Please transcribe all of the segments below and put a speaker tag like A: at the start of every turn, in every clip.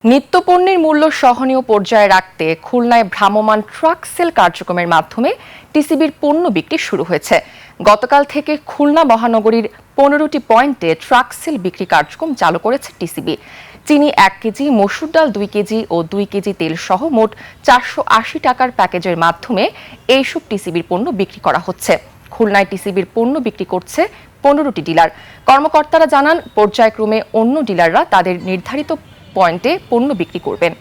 A: নিত্যপণ্যের মূল্য সহনীয় পর্যায়ে রাখতে খুলনায় ভ্রাম্যমাণ ট্রাক সেল কার্যক্রমের মাধ্যমে টিসিবির পণ্য বিক্রি শুরু হয়েছে। গতকাল থেকে খুলনা মহানগরীর 15টি পয়েন্টে ট্রাক সেল বিক্রি কার্যক্রম চালু করেছে টিসিবি। চিনি 1 কেজি, মসুর ডাল 2 কেজি ও 2 কেজি তেল সহ মোট 480 টাকার প্যাকেজের মাধ্যমে এইসব টিসিবির পণ্য বিক্রি করা হচ্ছে। খুলনায় টিসিবির পণ্য বিক্রি করছে 15টি ডিলার। কর্মকর্তারা জানান, পর্যায়ক্রমে অন্য ডিলাররা তাদের নির্ধারিত পয়েন্টে পণ্য বিক্রি করবেন।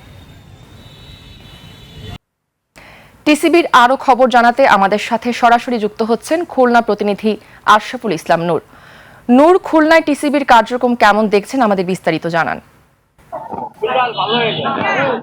A: টিসিবির আরো খবর জানাতে আমাদের সাথে সরাসরি যুক্ত হচ্ছেন খুলনা প্রতিনিধি আশরাফুল ইসলাম নূর। নূর, খুলনায় টিসিবির কার্যক্রম কেমন দেখছেন, আমাদের বিস্তারিত জানান।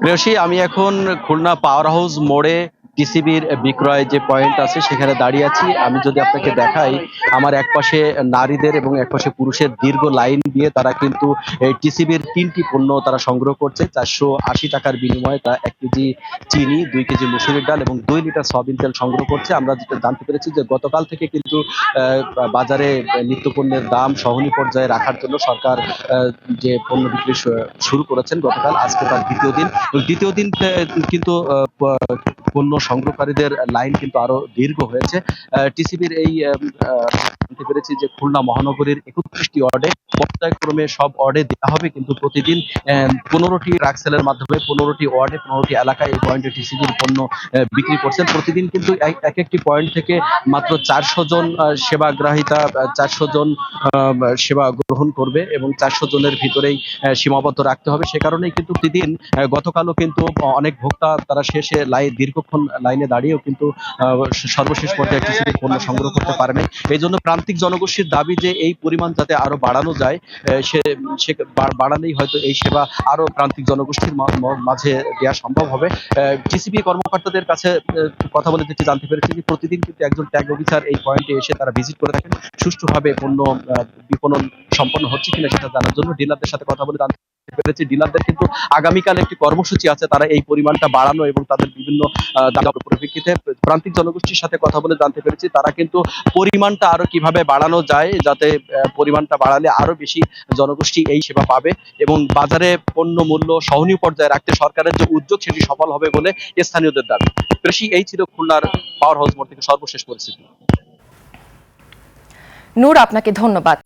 B: প্রেয়সী, আমি এখন খুলনা পাওয়ার হাউস মোড়ে টিসিবির বিক্রয় যে পয়েন্ট আছে সেখানে দাঁড়িয়ে আছি। আমি যদি আপনাকে দেখাই, আমার একপাশে নারীদের এবং একপাশে পুরুষের দীর্ঘ লাইন দিয়ে তারা কিন্তু এই টিসিবির 3টি পণ্য তারা সংগ্রহ করছে। 480 টাকার বিনিময়ে তারা 1 কেজি চিনি, 2 কেজি মুসুরির ডাল এবং 2 লিটার সয়াবিন তেল সংগ্রহ করছে। আমরা যেটা জানতে পেরেছি যে গতকাল থেকে কিন্তু বাজারে নিত্যপণ্যের দাম সহনীয় পর্যায়ে রাখার জন্য সরকার যে পণ্য বিক্রি শুরু করেছেন গতকাল, আজকে তার দ্বিতীয় দিন কিন্তু পণ্য সংগ্রহকারীদের লাইন কিন্তু আরো দীর্ঘ হয়েছে। টিসিবির এই জানতে পেরেছি যে খুলনা মহানগরীর 31টি ওয়ার্ডে পর্যায়ক্রমে সব ওয়ার্ডে দেওয়া হবে, কিন্তু প্রতিদিন 15টি ট্রাক সেলের মাধ্যমে 15টি ওয়ার্ডে 15টি এলাকায় এই পয়েন্টে টিসিবির পণ্য বিক্রি করছেন। প্রতিদিন কিন্তু এক একটি পয়েন্ট থেকে মাত্র 400 জন সেবাগ্রাহিতা 400 জন সেবা গ্রহণ করবে এবং 400 জনের ভিতরেই সীমাবদ্ধ রাখতে হবে। সে কারণেই কিন্তু প্রতিদিন গতকালও কিন্তু অনেক ভোক্তা তারা শেষে দীর্ঘক্ষণ লাইনে দাঁড়িয়েও কিন্তু সর্বশেষ পর্যায়ে টিসিবির পণ্য সংগ্রহ করতে পারেনি। এই জন্য প্রান্তিক জনগোষ্ঠীর দাবি যে এই পরিমাণ যাতে আরো বাড়ানো যায়, সে বাড়ালেই হয়তো এই সেবা আরো প্রান্তিক জনগোষ্ঠীর মাঝে দেওয়া সম্ভব হবে। টিসিবি কর্মকর্তাদের কাছে কথা বলে যেটি জানতে পেরেছি যে প্রতিদিন কিন্তু একজন ট্যাগ অফিসার এই পয়েন্টে এসে তারা ভিজিট করে থাকেন, সুষ্ঠুভাবে পণ্য বিপণন সম্পন্ন হচ্ছে কিনা সেটা জানার জন্য। ডিলারদের সাথে কথা বলে জানতে পেরেছি ডিলারদের কিন্তু আগামীকাল একটি কর্মসূচি আছে, তারা এই পরিমাণটা বাড়ানো এবং তাদের বিভিন্ন দাবির পরিপ্রেক্ষিতে প্রান্তিক জনগোষ্ঠীর সাথে কথা বলে জানতে পেরেছি তারা কিন্তু পরিমাণটা আরো কিভাবে বাড়ানো যায়, যাতে পরিমাণটা বাড়ালে আরো বেশি জনগোষ্ঠী এই সেবা পাবে এবং বাজারে পণ্য মূল্য সহনীয় পর্যায়ে রাখতে সরকারের যে উদ্যোগ সেটি সফল হবে বলে স্থানীয়দের দাবি। কৃষি, এই ছিল খুলনার পাওয়ার হাউস মোড় থেকে সর্বশেষ পরিস্থিতি।
A: নূর, আপনাকে ধন্যবাদ।